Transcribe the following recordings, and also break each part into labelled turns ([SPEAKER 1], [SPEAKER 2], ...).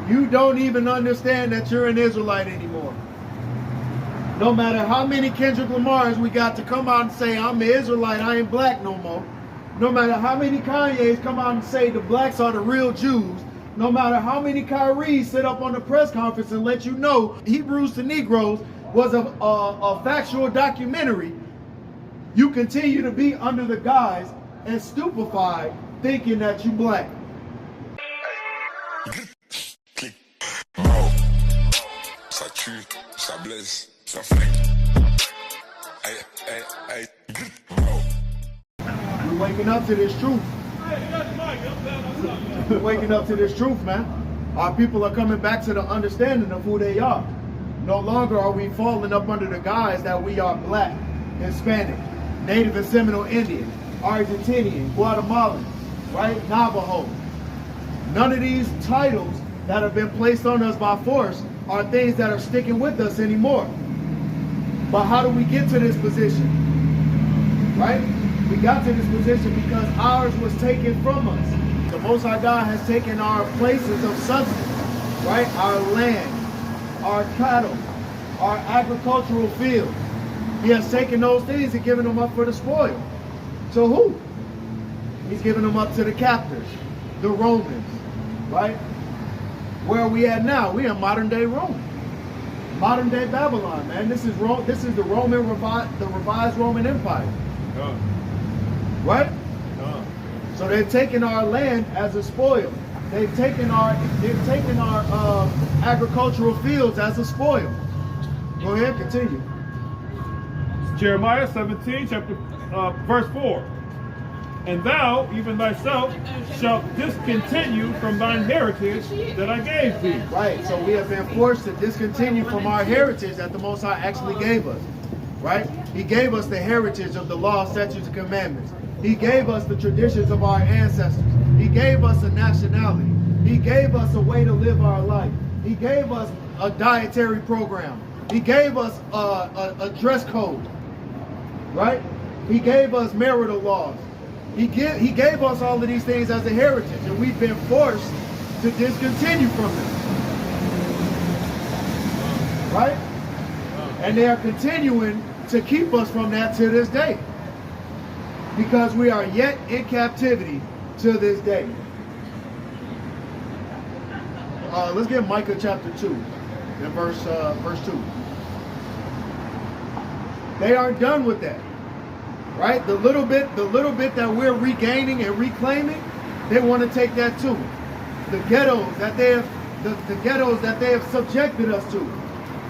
[SPEAKER 1] You don't even understand that you're an Israelite anymore. No matter how many Kendrick Lamars we got to come out and say, I'm an Israelite, I ain't black no more. No matter how many Kanye's come out and say the blacks are the real Jews. No matter how many Kyries sit up on the press conference and let you know Hebrews to Negroes was a factual documentary, you continue to be under the guise and stupefied thinking that you black.
[SPEAKER 2] Ça tue, ça blesse, ça flingue.
[SPEAKER 1] We're waking up to this truth. We're waking up to this truth, man. Our people are coming back to the understanding of who they are. No longer are we falling up under the guise that we are black, Hispanic, Native and Seminole Indian, Argentinian, Guatemalan, right? Navajo. None of these titles that have been placed on us by force are things that are sticking with us anymore. But how do we get to this position? Right? We got to this position because ours was taken from us. The Most High God has taken our places of substance, right? Our land, our cattle, our agricultural fields. He has taken those things and given them up for the spoil. So who? He's giving them up to the captors, the Romans, right? Where are we at now? We in modern day Rome, modern day Babylon, man. This is Rome. This is the revised Roman Empire, right? So they've taken our land as a spoil. They've taken our agricultural fields as a spoil. Go ahead, continue.
[SPEAKER 3] Jeremiah 17, verse 4. And thou, even thyself, shalt discontinue from thine heritage that I gave thee.
[SPEAKER 1] Right, so we have been forced to discontinue from our heritage that the Most High actually gave us. Right? He gave us the heritage of the law, statutes, and commandments. He gave us the traditions of our ancestors. He gave us a nationality. He gave us a way to live our life. He gave us a dietary program. He gave us a dress code. Right? He gave us marital laws. He gave us all of these things as a heritage, and we've been forced to discontinue from them. Right? And they are continuing to keep us from that to this day. Because we are yet in captivity to this day. Let's get Micah chapter 2 and verse 2. They aren't done with that. Right? The little bit that we're regaining and reclaiming, they want to take that too. The ghettos that they have subjected us to,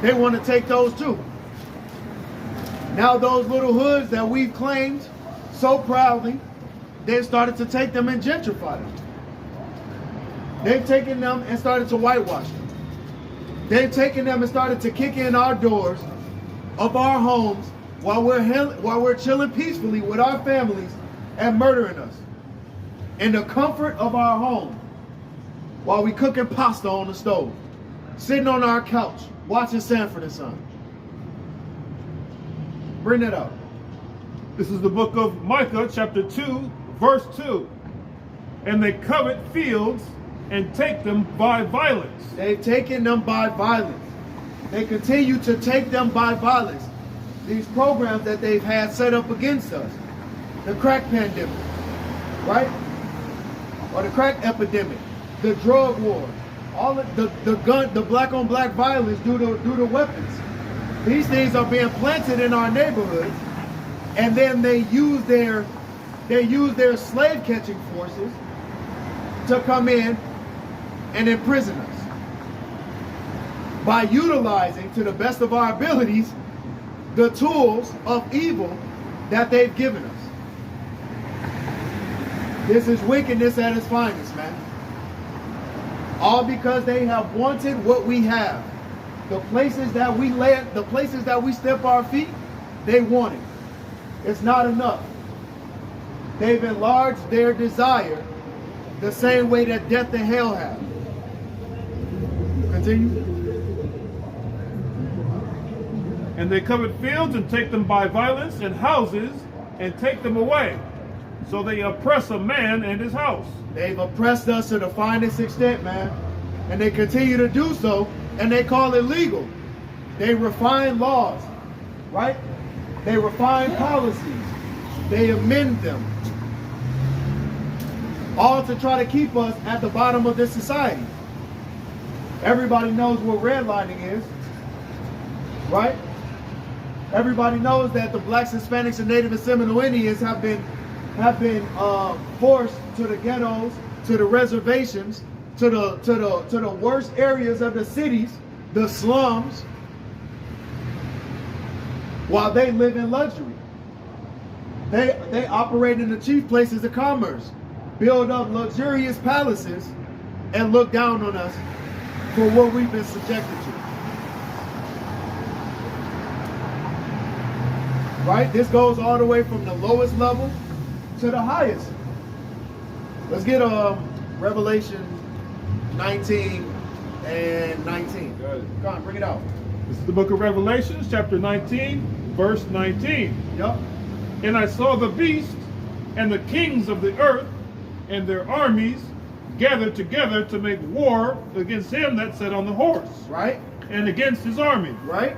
[SPEAKER 1] they want to take those too. Now those little hoods that we've claimed so proudly, they've started to take them and gentrify them. They've taken them and started to whitewash them. They've taken them and started to kick in our doors of our homes while we're chilling peacefully with our families and murdering us in the comfort of our home while we cooking pasta on the stove, sitting on our couch watching Sanford and Son. Bring it up.
[SPEAKER 3] This is the book of Micah chapter 2 verse 2. And they covet fields and take them by violence.
[SPEAKER 1] They've taken them by violence. They continue to take them by violence. These programs that they've had set up against us. The crack pandemic, right? Or the crack epidemic, the drug war, all of the black on black violence due to weapons. These things are being planted in our neighborhoods, and then they use their slave catching forces to come in and imprison us by utilizing, to the best of our abilities, the tools of evil that they've given us. This is wickedness at its finest, man. All because they have wanted what we have. The places that we land, the places that we step our feet, they want it. It's not enough. They've enlarged their desire the same way that death and hell have. Continue.
[SPEAKER 3] And they covet fields and take them by violence, and houses and take them away. So they oppress a man and his house.
[SPEAKER 1] They've oppressed us to the finest extent, man. and they continue to do so, and they call it legal. They refine laws, right? They refine policies. They amend them. All to try to keep us at the bottom of this society. Everybody knows what redlining is, right? Everybody knows that the blacks, Hispanics, and Native and Seminole Indians have been forced to the ghettos, to the reservations, to the worst areas of the cities, the slums, while they live in luxury. They operate in the chief places of commerce, build up luxurious palaces, and look down on us for what we've been subjected to. Right? This goes all the way from the lowest level to the highest. Let's get Revelation 19 and 19. Come on, bring it out.
[SPEAKER 3] This is the book of Revelation, chapter 19, verse 19.
[SPEAKER 1] Yup.
[SPEAKER 3] And I saw the beast and the kings of the earth and their armies gathered together to make war against him that sat on the horse,
[SPEAKER 1] Right?
[SPEAKER 3] and against his army.
[SPEAKER 1] Right?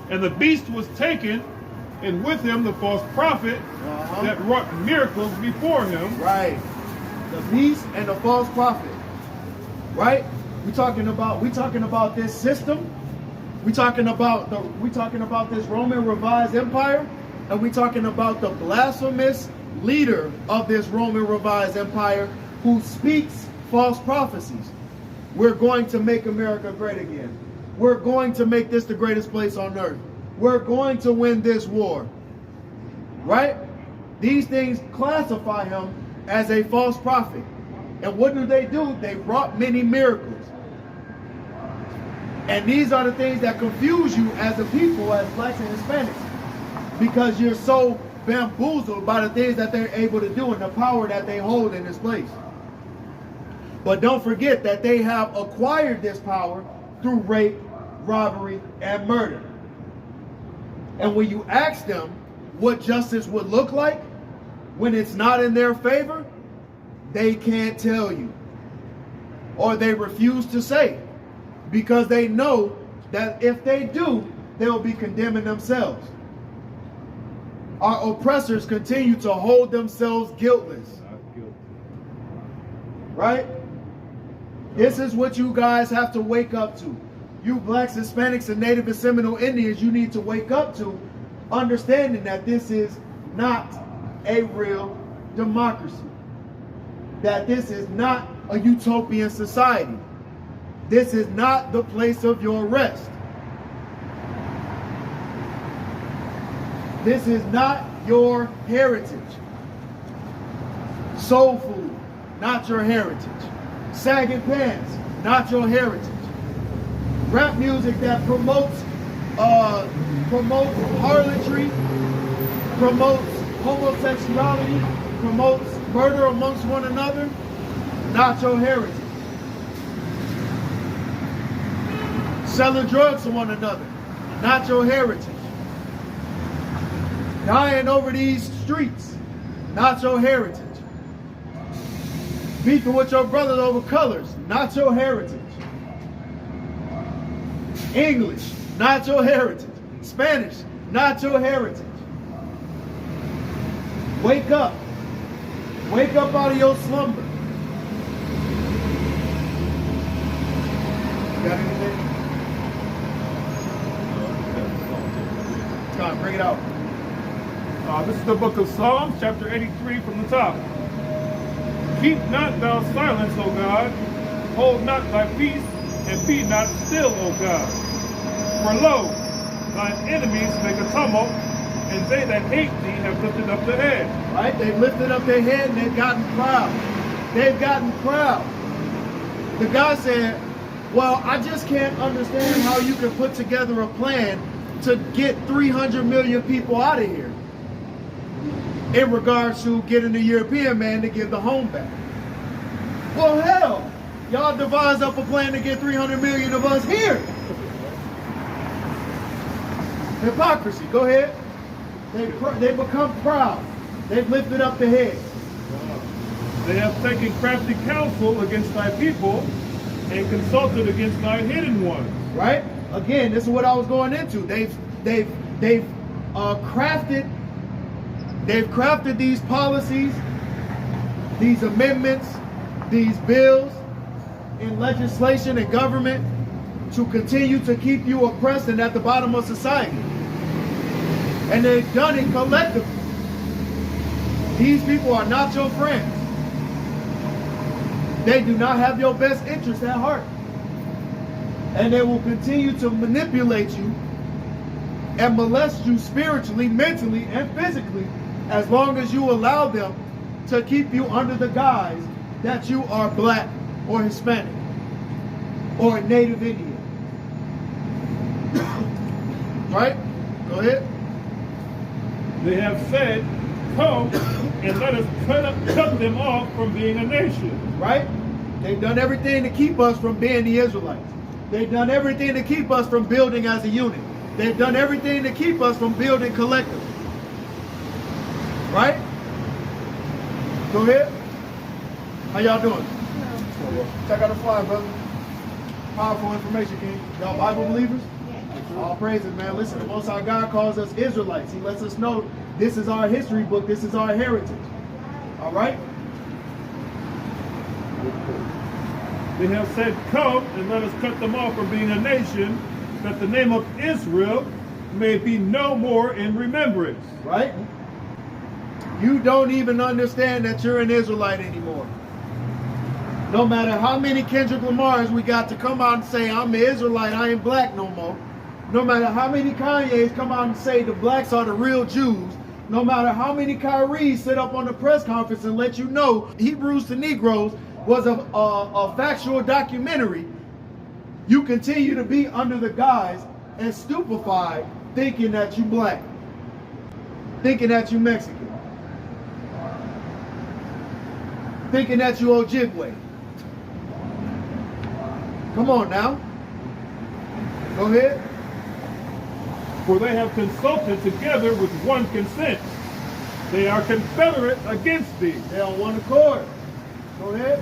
[SPEAKER 3] And the beast was taken, and with him the false prophet that wrought miracles before him.
[SPEAKER 1] Right. The beast and the false prophet. Right? We talking about this system. We talking about this Roman revised empire, and we talking about the blasphemous leader of this Roman revised empire who speaks false prophecies. We're going to make America great again. We're going to make this the greatest place on earth. We're going to win this war. Right? These things classify him as a false prophet. And what do? They wrought many miracles. And these are the things that confuse you as a people, as blacks and Hispanics, because you're so bamboozled by the things that they're able to do and the power that they hold in this place. But don't forget that they have acquired this power through rape, robbery, and murder. And when you ask them what justice would look like when it's not in their favor, they can't tell you. Or they refuse to say, because they know that if they do, they'll be condemning themselves. Our oppressors continue to hold themselves guiltless. Right? This is what you guys have to wake up to. You blacks, Hispanics, and Native and Seminole Indians, you need to wake up to understanding that this is not a real democracy. That this is not a utopian society. This is not the place of your rest. This is not your heritage. Soul food, not your heritage. Sagging pants, not your heritage. Rap music that promotes harlotry, promotes homosexuality, promotes murder amongst one another, not your heritage. Selling drugs to one another, not your heritage. Dying over these streets, not your heritage. Beefing with your brothers over colors, not your heritage. English, not your heritage. Spanish, not your heritage. Wake up. Wake up out of your slumber. Got anything? Come on, bring it out.
[SPEAKER 3] This is the book of Psalms, chapter 83 from the top. Keep not thou silence, O God. Hold not thy peace, and be not still, O God. For lo, thine enemies make a tumult, and they that hate thee have lifted up their head.
[SPEAKER 1] Right? They've lifted up their head and they've gotten proud. They've gotten proud. The guy said, well, I just can't understand how you can put together a plan to get 300 million people out of here in regards to getting the European man to give the home back. Well, hell, y'all devised up a plan to get 300 million of us here. Hypocrisy. Go ahead. They become proud. They've lifted up their heads.
[SPEAKER 3] They have taken crafty counsel against thy people, and consulted against thy hidden ones.
[SPEAKER 1] Right? Again, this is what I was going into. They've crafted these policies, these amendments, these bills in legislation and government to continue to keep you oppressed and at the bottom of society. And they've done it collectively. These people are not your friends. They do not have your best interest at heart. And they will continue to manipulate you and molest you spiritually, mentally, and physically as long as you allow them to keep you under the guise that you are black or Hispanic or Native Indian. Right? Go ahead.
[SPEAKER 3] They have said, come and let us cut them off from being a nation.
[SPEAKER 1] Right? They've done everything to keep us from being the Israelites. They've done everything to keep us from building as a unit. They've done everything to keep us from building collectively. Right? Go ahead. How y'all doing? Check out the flyer, brother. Powerful information, King. Y'all Bible believers? All praises, man. Listen, the Most High God calls us Israelites. He lets us know this is our history book. This is our heritage. All right?
[SPEAKER 3] They have said, come and let us cut them off from being a nation, that the name of Israel may be no more in remembrance.
[SPEAKER 1] Right? You don't even understand that you're an Israelite anymore. No matter how many Kendrick Lamars we got to come out and say, I'm an Israelite, I ain't black no more. No matter how many Kanye's come out and say the blacks are the real Jews. No matter how many Kyries sit up on the press conference and let you know Hebrews to Negroes was a factual documentary, you continue to be under the guise and stupefied thinking that you black, thinking that you Mexican, thinking that you Ojibwe. Come on now. Go ahead.
[SPEAKER 3] For they have consulted together with one consent. They are confederate against thee.
[SPEAKER 1] They're on one accord. Go ahead.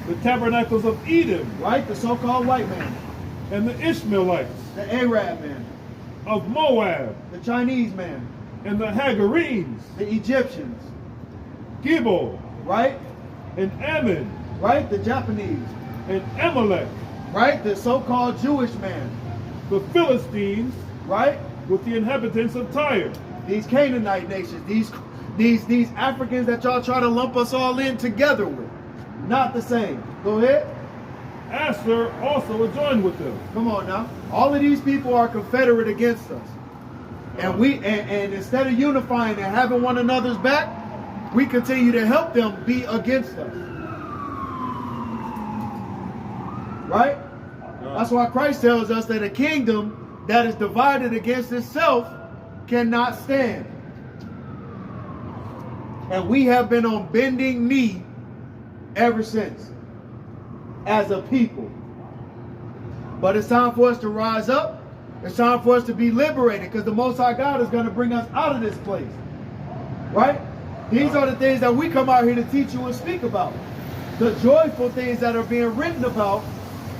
[SPEAKER 3] The tabernacles of Edom,
[SPEAKER 1] Right? The so-called white man.
[SPEAKER 3] and the Ishmaelites,
[SPEAKER 1] The Arab man.
[SPEAKER 3] of Moab,
[SPEAKER 1] The Chinese man.
[SPEAKER 3] and the Hagarenes,
[SPEAKER 1] The Egyptians.
[SPEAKER 3] Gibel,
[SPEAKER 1] Right?
[SPEAKER 3] and Ammon,
[SPEAKER 1] Right? The Japanese.
[SPEAKER 3] and Amalek,
[SPEAKER 1] Right? The so-called Jewish man.
[SPEAKER 3] the Philistines,
[SPEAKER 1] Right?
[SPEAKER 3] with the inhabitants of Tyre,
[SPEAKER 1] These Canaanite nations. These Africans that y'all try to lump us all in together with. Not the same. Go ahead.
[SPEAKER 3] Asher also joined with them.
[SPEAKER 1] Come on now. All of these people are confederate against us. And and instead of unifying and having one another's back, we continue to help them be against us. Right? That's why Christ tells us that a kingdom that is divided against itself cannot stand. And we have been on bending knee ever since as a people. But it's time for us to rise up. It's time for us to be liberated, because the Most High God is going to bring us out of this place. Right? These are the things that we come out here to teach you and speak about. The joyful things that are being written about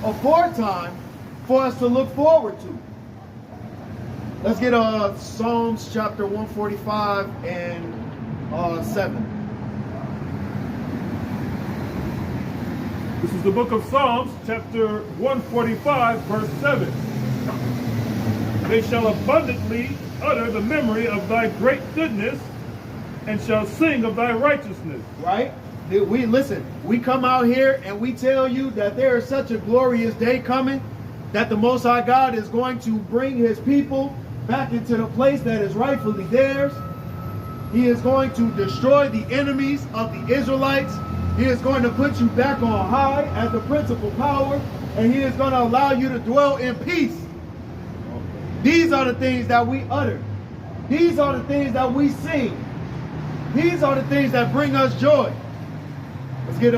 [SPEAKER 1] aforetime for us to look forward to. Let's get Psalms chapter 145 and 7.
[SPEAKER 3] This is the book of Psalms, chapter 145, verse 7. They shall abundantly utter the memory of thy great goodness, and shall sing of thy righteousness.
[SPEAKER 1] Right? We come out here and we tell you that there is such a glorious day coming, that the Most High God is going to bring his people back into the place that is rightfully theirs. He is going to destroy the enemies of the Israelites. He is going to put you back on high as the principal power, and he is going to allow you to dwell in peace. These are the things that we utter. These are the things that we sing. These are the things that bring us joy. Let's get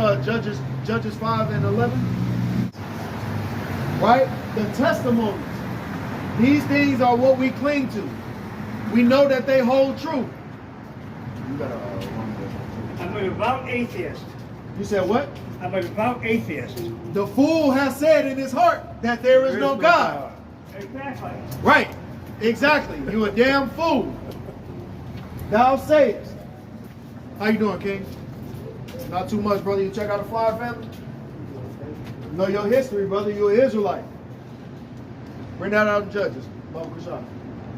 [SPEAKER 1] Judges 5 and 11. Right? The testimonies. These things are what we cling to. We know that they hold true. You got
[SPEAKER 4] I'm a devout atheist.
[SPEAKER 1] You said what?
[SPEAKER 4] I'm a devout atheist.
[SPEAKER 1] The fool has said in his heart that there is no God.
[SPEAKER 4] Exactly.
[SPEAKER 1] Right. Exactly. You a damn fool. Thou sayest. How you doing, King? Not too much, brother. You check out the Flyer family? You know your history, brother. You're an Israelite. Bring that out in Judges.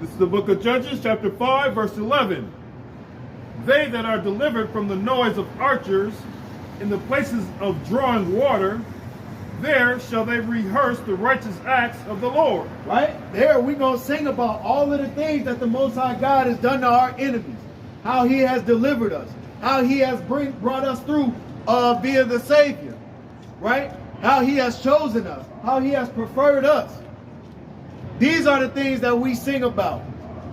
[SPEAKER 3] This is the book of Judges, chapter 5, verse 11. They that are delivered from the noise of archers in the places of drawing water, there shall they rehearse the righteous acts of the Lord.
[SPEAKER 1] Right? There we're going to sing about all of the things that the Most High God has done to our enemies. How he has delivered us. How he has brought us through via the Savior. Right? How he has chosen us. How he has preferred us. These are the things that we sing about.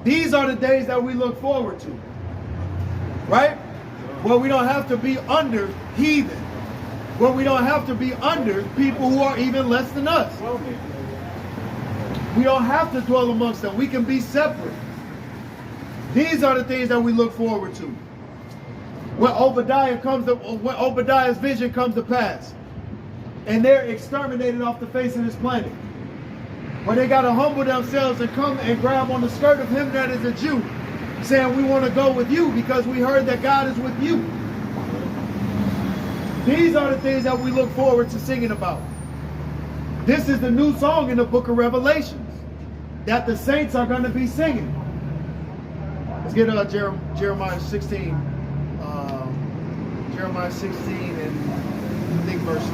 [SPEAKER 1] These are the days that we look forward to. Right? Where we don't have to be under heathen. Where we don't have to be under people who are even less than us. We don't have to dwell amongst them. We can be separate. These are the things that we look forward to. When Obadiah's vision comes to pass, and they're exterminated off the face of this planet. Where they got to humble themselves and come and grab on the skirt of him that is a Jew, saying, we want to go with you because we heard that God is with you. These are the things that we look forward to singing about. This is the new song in the book of Revelations that the saints are going to be singing. Let's get Jeremiah 16. Jeremiah 16 and I think verse 4.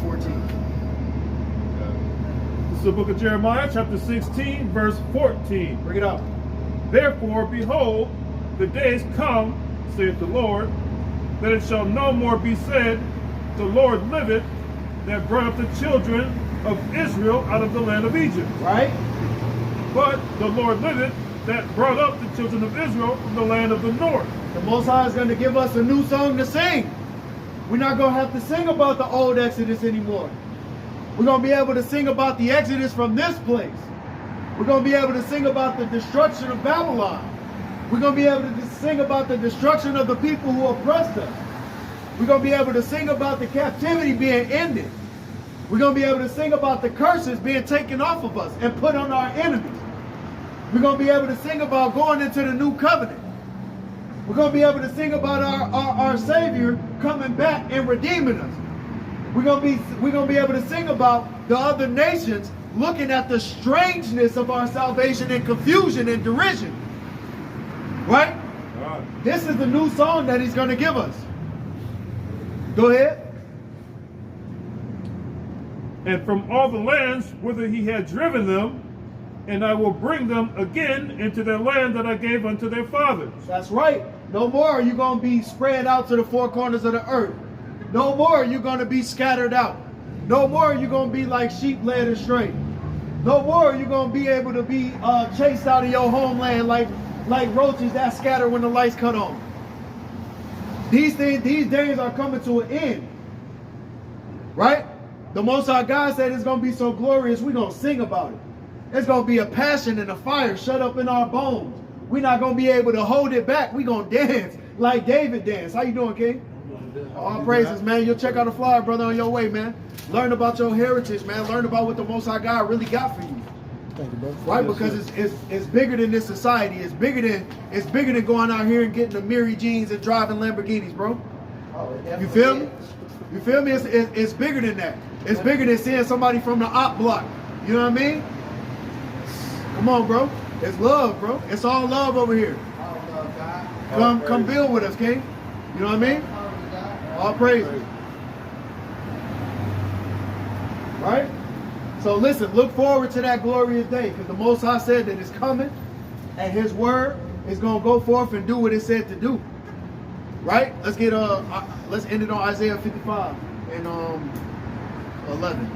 [SPEAKER 1] 14.
[SPEAKER 3] This is the book of Jeremiah, chapter 16, verse 14.
[SPEAKER 1] Bring it up.
[SPEAKER 3] Therefore, behold, the days come, saith the Lord, that it shall no more be said, the Lord liveth, that brought up the children of Israel out of the land of Egypt.
[SPEAKER 1] Right?
[SPEAKER 3] But the Lord liveth, that brought up the children of Israel from the land of the north.
[SPEAKER 1] The Most High is going to give us a new song to sing. We're not going to have to sing about the old Exodus anymore. We're going to be able to sing about the Exodus from this place. We're going to be able to sing about the destruction of Babylon. We're going to be able to sing about the destruction of the people who oppressed us. We're going to be able to sing about the captivity being ended. We're going to be able to sing about the curses being taken off of us and put on our enemies. We're going to be able to sing about going into the new covenant. We're going to be able to sing about our Savior coming back and redeeming us. We're going to be able to sing about the other nations looking at the strangeness of our salvation and confusion and derision. Right? This is the new song that he's going to give us. Go ahead.
[SPEAKER 3] And from all the lands whither he had driven them, and I will bring them again into their land that I gave unto their fathers.
[SPEAKER 1] That's right. No more are you going to be spread out to the four corners of the earth. No more are you going to be scattered out. No more are you going to be like sheep led astray. No more are you going to be able to be chased out of your homeland like roaches that scatter when the lights cut on. These days are coming to an end. Right? The Most High God said it's going to be so glorious, we're going to sing about it. It's going to be a passion and a fire shut up in our bones. We're not going to be able to hold it back. We're going to dance like David danced. How you doing, King? All praises, man. You'll check out the flyer, brother, on your way, man. Learn about your heritage, man. Learn about what the Most High God really got for you.
[SPEAKER 5] Thank you, bro.
[SPEAKER 1] Right? Because it's bigger than this society. It's bigger than going out here and getting the Miri jeans and driving Lamborghinis, bro. You feel me? You feel me? It's bigger than that. It's bigger than seeing somebody from the op block. You know what I mean? Come on, bro. It's love, bro. It's all love over here. Come build with us, King. You know what I mean? All praise. Right? So listen, look forward to that glorious day, because the Most High said that it's coming, and his word is going to go forth and do what it said to do. Right? Let's end it on Isaiah 55 and 11.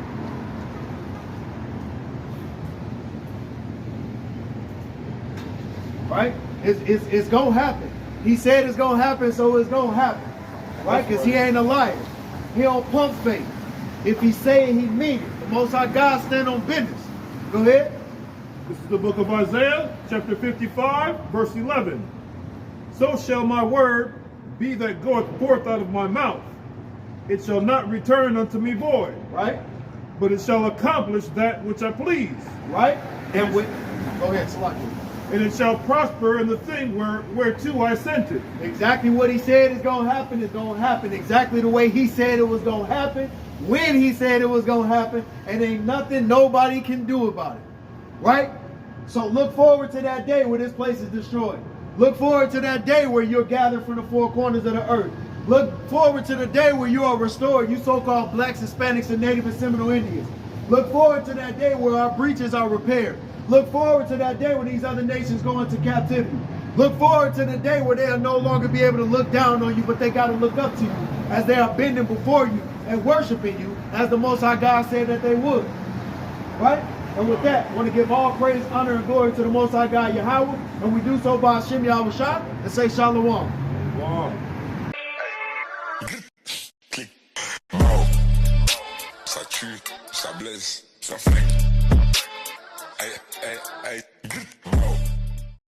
[SPEAKER 1] Right? It's going to happen. He said it's going to happen, so it's going to happen. Right? Because he ain't a liar. He don't pump fake. If he say it, he mean it. The Most High God stand on business. Go ahead.
[SPEAKER 3] This is the book of Isaiah, chapter 55, verse 11. So shall my word be that goeth forth out of my mouth. It shall not return unto me void,
[SPEAKER 1] Right?
[SPEAKER 3] but it shall accomplish that which I please.
[SPEAKER 1] Right? And with, go ahead, Salaki.
[SPEAKER 3] And it shall prosper in the thing whereto I sent it.
[SPEAKER 1] Exactly what he said is going to happen is going to happen. Exactly the way he said it was going to happen, when he said it was going to happen, and ain't nothing nobody can do about it. Right? So look forward to that day where this place is destroyed. Look forward to that day where you're gathered from the four corners of the earth. Look forward to the day where you are restored, you so-called blacks, Hispanics, and Native and Seminole Indians. Look forward to that day where our breaches are repaired. Look forward to that day when these other nations go into captivity. Look forward to the day where they'll no longer be able to look down on you, but they got to look up to you as they are bending before you and worshiping you as the Most High God said that they would. Right? And with that, I want to give all praise, honor, and glory to the Most High God, Yahweh, and we do so by Hashem Yahweh Shah, and say Shalom.
[SPEAKER 3] Wow.
[SPEAKER 2] Clic. Mao. Ça tue, ça blesse, ça flingue. Aïe, aïe, aïe.